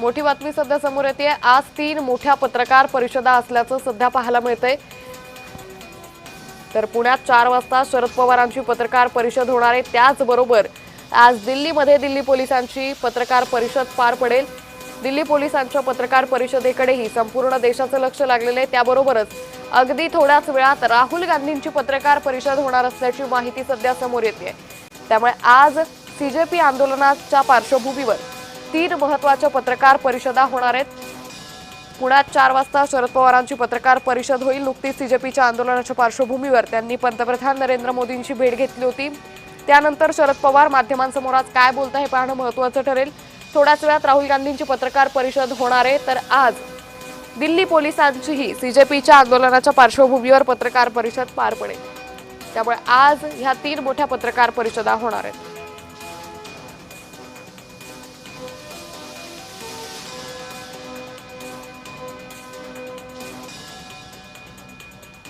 मोठी बातमी सध्या समोर येते। आज 3 मोठ्या पत्रकार परिषदा असल्याचं सध्या पाहायला मिळतंय। तर पुण्यात 4 वाजता शरद पवारांची पत्रकार परिषद होणार आहे। त्याचबरोबर आज दिल्लीमध्ये दिल्ली पोलिसांची पत्रकार परिषद पार पडेल। दिल्ली पोलिसांच्या पत्रकार परिषदेकडेही संपूर्ण देशाचं लक्ष लागलेलं आहे। त्याबरोबरच अगदी थोड्याच वेळात राहुल गांधींची पत्रकार परिषद होणार असल्याची माहिती सध्या समोर येते। त्यामुळे आज सीजेपी आंदोलनाच्या पार्श्वभूमीवर 3 महत्त्वाच्या पत्रकार परिषदा होणार आहेत। पुण्यात 4 वाजता शरद पवारांची पत्रकार परिषद होईल। नुकतीच सीजेपीच्या आंदोलनाच्या पार्श्वभूमीवर त्यांनी पंतप्रधान नरेंद्र मोदींची भेट घेतली होती। त्यानंतर शरद पवार माध्यमांसमोर आज काय बोलतात हे पाहणं महत्त्वाचं ठरेल। थोड्याच वेळात राहुल गांधींची पत्रकार परिषद होणार आहे। तर आज दिल्ली पोलिसांचीही सीजेपीच्या आंदोलनाच्या पार्श्वभूमीवर पत्रकार परिषद पार पडेल। त्यामुळे आज ह्या 3 मोठ्या पत्रकार परिषदा होणार आहेत।